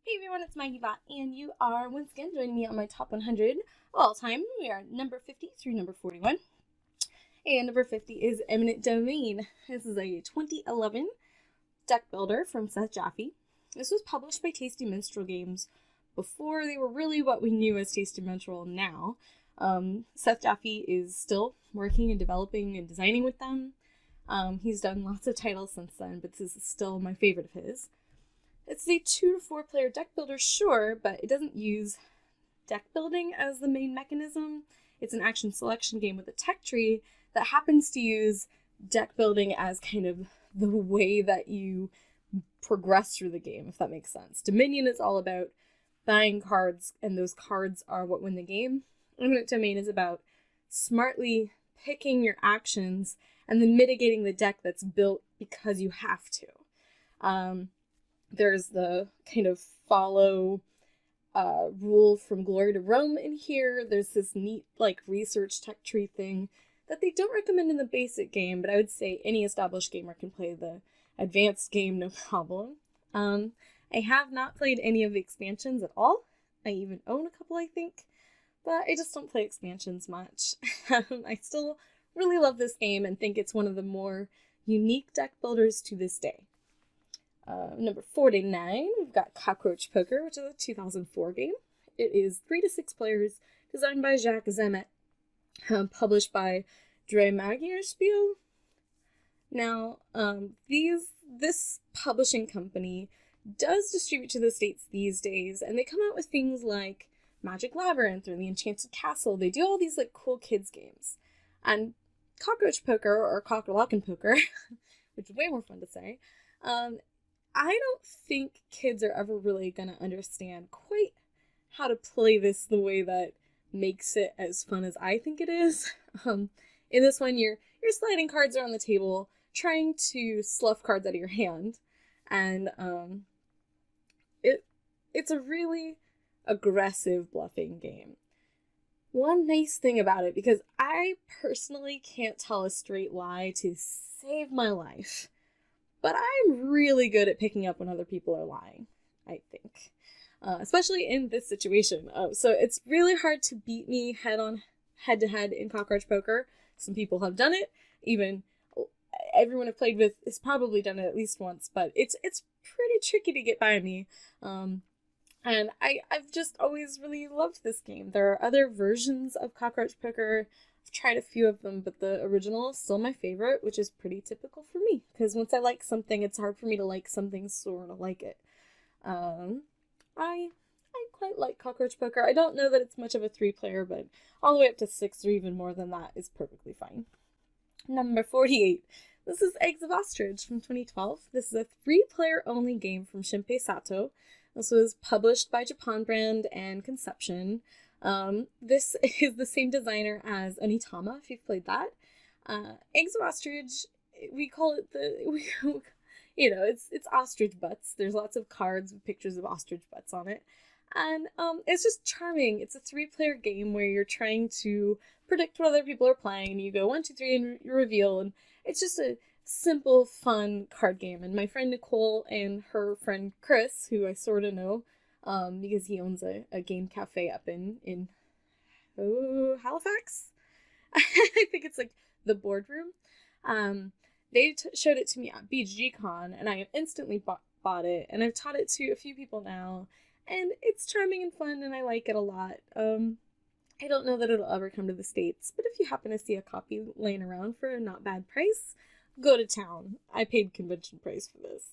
Hey everyone, it's Maggie Bot, and you are once again joining me on my top 100 of all time. We are number 50 through number 41. And number 50 is Eminent Domain. This is a 2011 deck builder from Seth Jaffe. This was published by Tasty Minstrel Games before they were really what we knew as Tasty Minstrel now. Seth Jaffe is still working and developing and designing with them. He's done lots of titles since then, but this is still my favorite of his. It's a 2 to 4 player deck builder, sure, but it doesn't use deck building as the main mechanism. It's an action selection game with a tech tree that happens to use deck building as kind of the way that you progress through the game, if that makes sense. Dominion is all about buying cards, and those cards are what win the game. Infinite Domain is about smartly picking your actions and then mitigating the deck that's built because you have to. There's the kind of follow rule from Glory to Rome in here. There's this neat research tech tree thing that they don't recommend in the basic game, but I would say any established gamer can play the advanced game no problem. I have not played any of the expansions at all. I even own a couple, I think, but I just don't play expansions much. I still really love this game and think it's one of the more unique deck builders to this day. Number 49, we've got Cockroach Poker, which is a 2004 game. It is 3 to 6 players, designed by Jacques Zemet, published by Dre Magierspiel. Now, this publishing company does distribute to the States these days, and they come out with things like Magic Labyrinth or The Enchanted Castle. They do all these cool kids games. And Cockroach Poker, or Cock-a-Lockin' Poker, which is way more fun to say, I don't think kids are ever really going to understand quite how to play this the way that makes it as fun as I think it is. In this one, you're sliding cards around the table, trying to slough cards out of your hand, and it's a really aggressive bluffing game. One nice thing about it, because I personally can't tell a straight lie to save my life, but I'm really good at picking up when other people are lying, I think. Especially in this situation. So it's really hard to beat me head-to-head in Cockroach Poker. Some people have done it. Even everyone I've played with has probably done it at least once, but it's pretty tricky to get by me. And I've just always really loved this game. There are other versions of Cockroach Poker. I've tried a few of them, but the original is still my favorite, which is pretty typical for me, because once I like something, it's hard for me to like something sort of like it. I quite like Cockroach Poker. I don't know that it's much of a 3-player, but all the way up to 6 or even more than that is perfectly fine. Number 48. This is Eggs of Ostrich from 2012. This is a 3-player only game from Shinpei Sato. This was published by Japan Brand and Conception. This is the same designer as Onitama, if you've played that. Eggs of Ostrich, we call it it's ostrich butts. There's lots of cards with pictures of ostrich butts on it. And it's just charming. It's a 3-player game where you're trying to predict what other people are playing, and you go 1, 2, 3 and you reveal, and it's just a simple, fun card game. And my friend Nicole and her friend Chris, who I sort of know, because he owns a game cafe up in Halifax. I think it's the boardroom. They showed it to me at BGCon, and I instantly bought it, and I've taught it to a few people now, and it's charming and fun, and I like it a lot. I don't know that it'll ever come to the States, but if you happen to see a copy laying around for a not bad price, go to town. I paid convention price for this.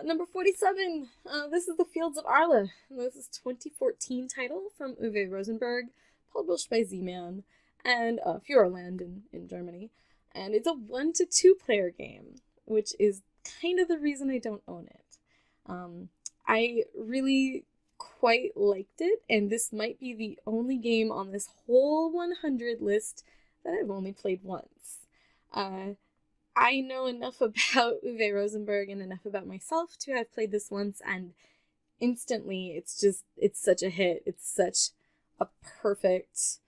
Number 47, this is The Fields of Arle. This is a 2014 title from Uwe Rosenberg, published by Z-Man and Führerland in Germany. And it's a 1 to 2 player game, which is kind of the reason I don't own it. I really quite liked it, and this might be the only game on this whole 100 list that I've only played once. I know enough about Uwe Rosenberg and enough about myself to have played this once, and instantly it's such a hit. It's such a perfect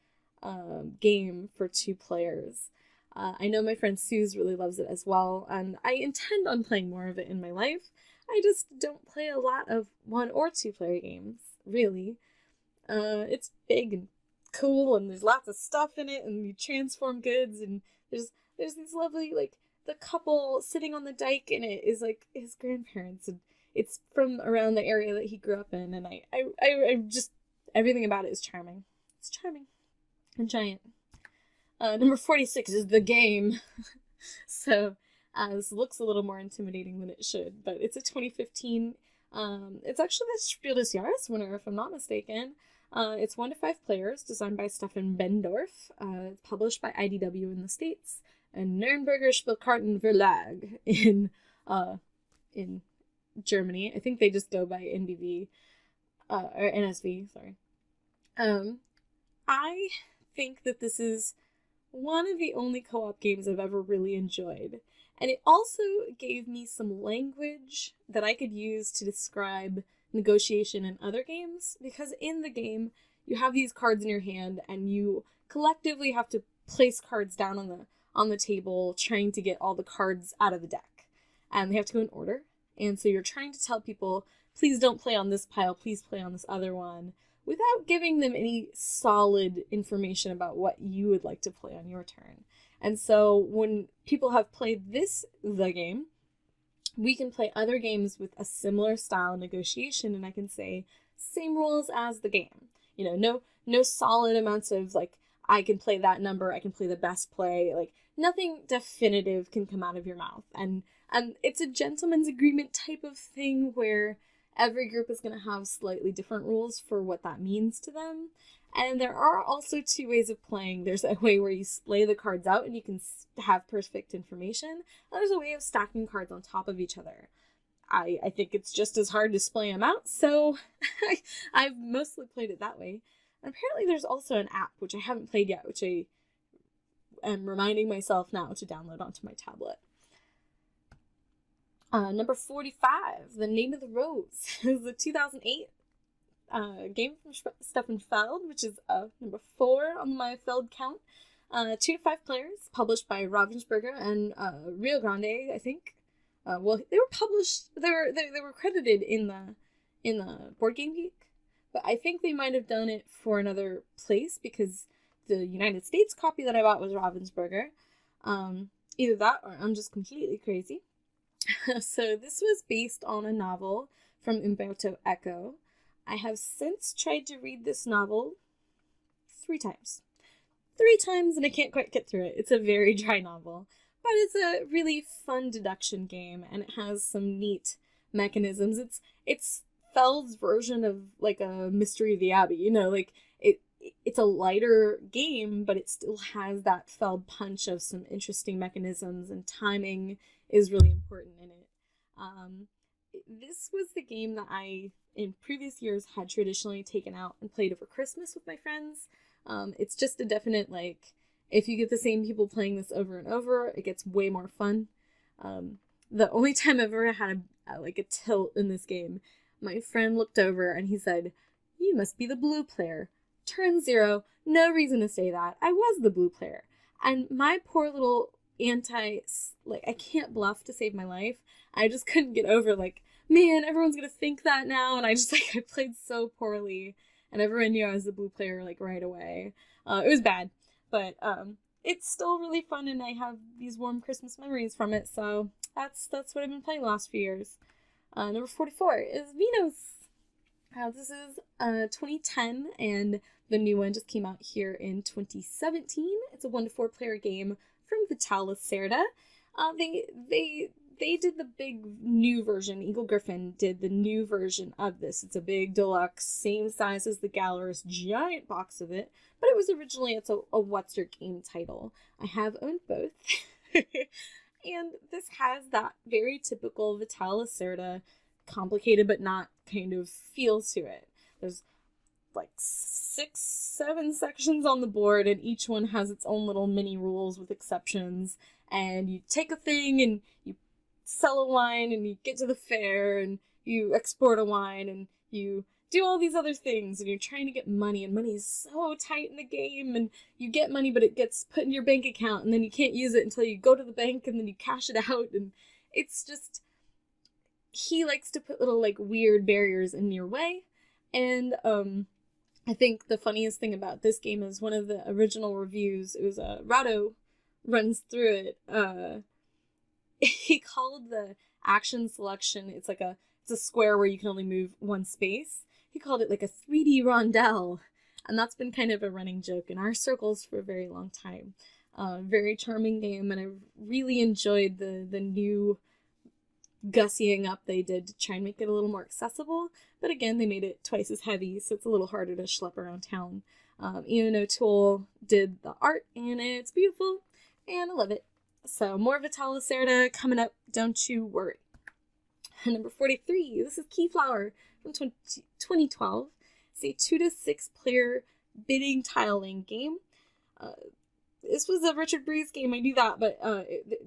game for 2 players. I know my friend Suze really loves it as well, and I intend on playing more of it in my life. I just don't play a lot of 1 or 2 player games, really. It's big and cool, and there's lots of stuff in it, and you transform goods, and there's these lovely, like, the couple sitting on the dike in it is, like, his grandparents, and it's from around the area that he grew up in, and I just, everything about it is charming. It's charming and giant. Number 46 is the game. So, this looks a little more intimidating than it should, but it's a 2015, it's actually the Spiel des Jahres winner, if I'm not mistaken. It's 1 to 5 players, designed by Stefan Bendorf. It's published by IDW in the States, and Nürnberger Spielkarten Verlag in Germany. I think they just go by NBV, or NSV, sorry. I think that this is one of the only co-op games I've ever really enjoyed. And it also gave me some language that I could use to describe negotiation in other games, because in the game you have these cards in your hand and you collectively have to place cards down on the table, trying to get all the cards out of the deck. And they have to go in order. And so you're trying to tell people, please don't play on this pile, please play on this other one, without giving them any solid information about what you would like to play on your turn. And so when people have played the game, we can play other games with a similar style negotiation, and I can say, same rules as the game. You know, no solid amounts of, like, I can play that number, I can play the best play, like, nothing definitive can come out of your mouth. And it's a gentleman's agreement type of thing where every group is going to have slightly different rules for what that means to them. And there are also 2 ways of playing. There's a way where you splay the cards out and you can have perfect information. And there's a way of stacking cards on top of each other. I think it's just as hard to splay them out, so I've mostly played it that way. And apparently there's also an app, which I haven't played yet, which I am reminding myself now to download onto my tablet. Number 45, The Name of the Rose, is the 2008 game from Stefan Feld, which is number 4 on my Feld count. 2 to 5 players, published by Ravensburger and Rio Grande, I think. Well, they were published. They were credited in the Board Game Geek, but I think they might have done it for another place, because the United States copy that I bought was Ravensburger. Either that or I'm just completely crazy. So this was based on a novel from Umberto Eco. I have since tried to read this novel 3 times. 3 times, and I can't quite get through it. It's a very dry novel, but it's a really fun deduction game, and it has some neat mechanisms. It's Feld's version of, like, a Mystery of the Abbey, you know, like, it's a lighter game, but it still has that Feld punch of some interesting mechanisms, and timing is really important in it. This was the game that I, in previous years, had traditionally taken out and played over Christmas with my friends. It's just a definite, like, if you get the same people playing this over and over, it gets way more fun. The only time I've ever had a tilt in this game, my friend looked over and he said, "You must be the blue player. Turn 0, no reason to say that. I was the blue player." And my poor little I can't bluff to save my life. I just couldn't get over, like, man, everyone's gonna think that now, and I played so poorly, and everyone knew I was the blue player, like, right away. It was bad, but it's still really fun, and I have these warm Christmas memories from it, so that's what I've been playing the last few years. Number 44 is Venus. This is 2010, and the new one just came out here in 2017. It's a 1 to 4 player game from Vital Lacerda. They did the big new version. Eagle Griffin did the new version of this. It's a big deluxe, same size as the Galler's giant box of it, but it's a What's Your Game title. I have owned both. And this has that very typical Vital Lacerda, complicated but not kind of feel to it. There's like 6-7 sections on the board, and each one has its own little mini rules with exceptions. And you take a thing and you sell a wine, and you get to the fair and you export a wine, and you do all these other things, and you're trying to get money, and money is so tight in the game, and you get money but it gets put in your bank account, and then you can't use it until you go to the bank, and then you cash it out, and it's just, he likes to put little like weird barriers in your way, and I think the funniest thing about this game is one of the original reviews, it was Rado runs through it, he called the action selection, it's a square where you can only move one space, he called it like a 3D rondelle, and that's been kind of a running joke in our circles for a very long time. Very charming game, and I really enjoyed the new gussying up they did to try and make it a little more accessible, but again, they made it twice as heavy, so it's a little harder to schlep around town. Ian O'Toole did the art, and it's beautiful, and I love it. So, more Vital Lacerda coming up, don't you worry. Number 43, this is Keyflower from 2012. It's a 2 to 6 player bidding tiling game. This was a Richard Breeze game, I knew that, but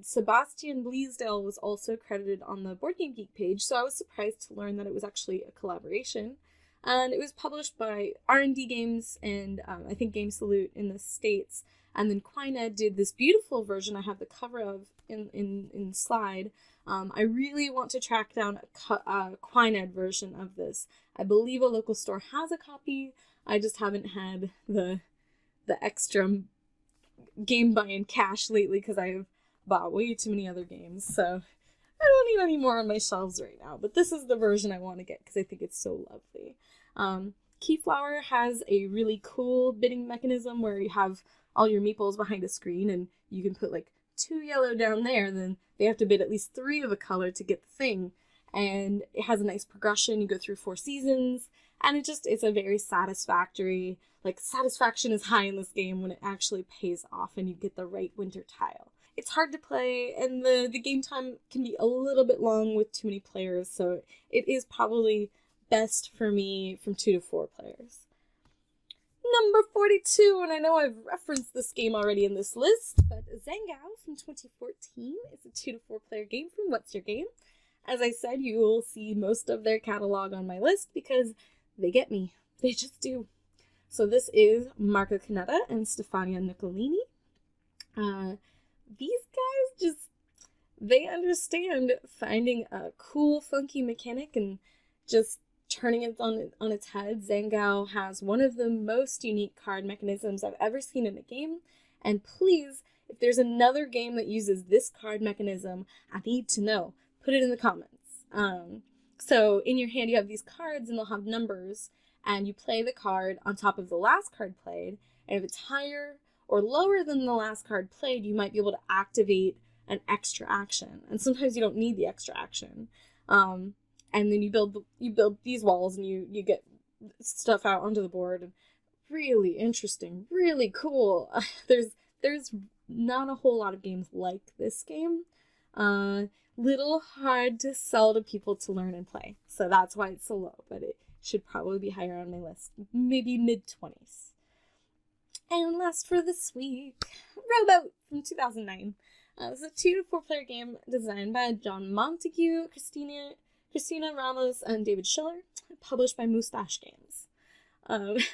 Sebastian Bleasdale was also credited on the Board Game Geek page, so I was surprised to learn that it was actually a collaboration. And it was published by R&D Games and I think Game Salute in the States, and then Quined did this beautiful version I have the cover of in slide. I really want to track down a Quined version of this. I believe a local store has a copy, I just haven't had the extra game buy-in cash lately because I've bought way too many other games, so I don't need any more on my shelves right now, but this is the version I want to get because I think it's so lovely. Keyflower has a really cool bidding mechanism where you have all your meeples behind a screen and you can put like 2 yellow down there, and then they have to bid at least 3 of a color to get the thing, and it has a nice progression. You go through 4 seasons, and it's a very satisfactory, like, satisfaction is high in this game when it actually pays off and you get the right winter tile. It's hard to play, and the game time can be a little bit long with too many players, so it is probably best for me from 2 to 4 players. Number 42, and I know I've referenced this game already in this list, but Zangao from 2014 is a 2 to 4 player game from What's Your Game. As I said, you will see most of their catalog on my list because they get me. They just do. So this is Marco Canetta and Stefania Niccolini. These guys they understand finding a cool, funky mechanic and just turning it on its head. Zangao has one of the most unique card mechanisms I've ever seen in a game, and please, if there's another game that uses this card mechanism, I need to know. Put it in the comments. So in your hand you have these cards and they'll have numbers, and you play the card on top of the last card played, and if it's higher or lower than the last card played, you might be able to activate an extra action, and sometimes you don't need the extra action. And then you build these walls, and you get stuff out onto the board, and really interesting, really cool. There's not a whole lot of games like this game. Little hard to sell to people to learn and play, so that's why it's so low, but it should probably be higher on my list, maybe mid-20s. And last for this week, Rowboat from 2009. It's a 2 to 4 player game designed by John Montague, Christina Ramos, and David Schiller, published by Moustache Games.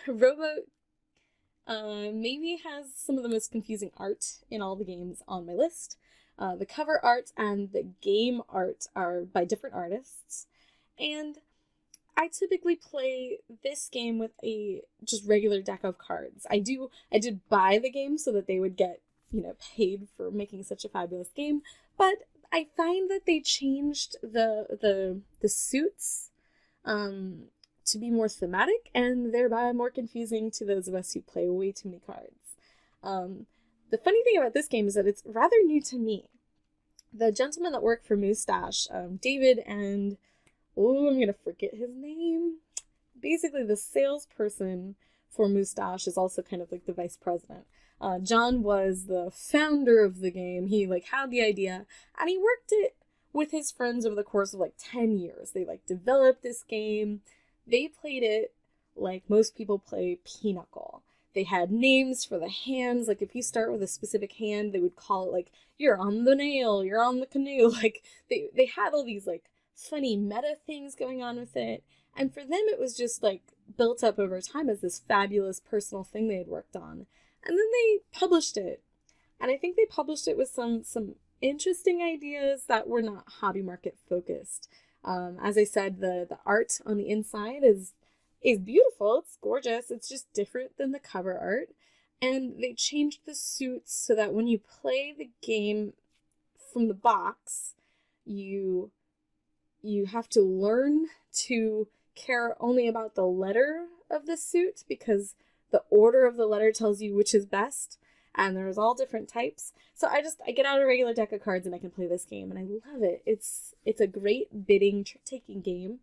Rowboat maybe has some of the most confusing art in all the games on my list. The cover art and the game art are by different artists, and I typically play this game with a just regular deck of cards. I did buy the game so that they would get, paid for making such a fabulous game, but I find that they changed the suits to be more thematic and thereby more confusing to those of us who play way too many cards. The funny thing about this game is that it's rather new to me. The gentlemen that work for Moustache, David and, I'm going to forget his name. Basically, the salesperson for Moustache is also kind of like the vice president. John was the founder of the game. He had the idea, and he worked it with his friends over the course of 10 years. They developed this game. They played it like most people play Pinochle. They had names for the hands. If you start with a specific hand, they would call it you're on the nail, you're on the canoe. They had all these funny meta things going on with it. And for them, it was just built up over time as this fabulous personal thing they had worked on. And then they published it. And I think they published it with some interesting ideas that were not hobby market focused. As I said, the art on the inside is beautiful. It's gorgeous. It's just different than the cover art. And they changed the suits so that when you play the game from the box, you have to learn to care only about the letter of the suit, because the order of the letter tells you which is best, and there's all different types. So I get out a regular deck of cards and I can play this game, and I love it. It's a great bidding, trick-taking game.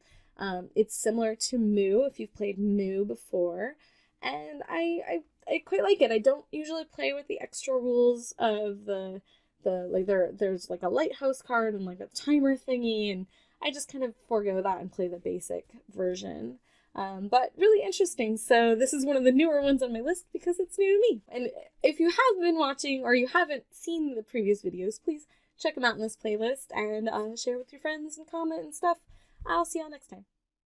It's similar to Moo, if you've played Moo before, and I quite like it. I don't usually play with the extra rules of the like there's like a lighthouse card and like a timer thingy, and I just kind of forego that and play the basic version. But really interesting. So this is one of the newer ones on my list because it's new to me. And if you have been watching or you haven't seen the previous videos, please check them out in this playlist and share with your friends and comment and stuff. I'll see y'all next time.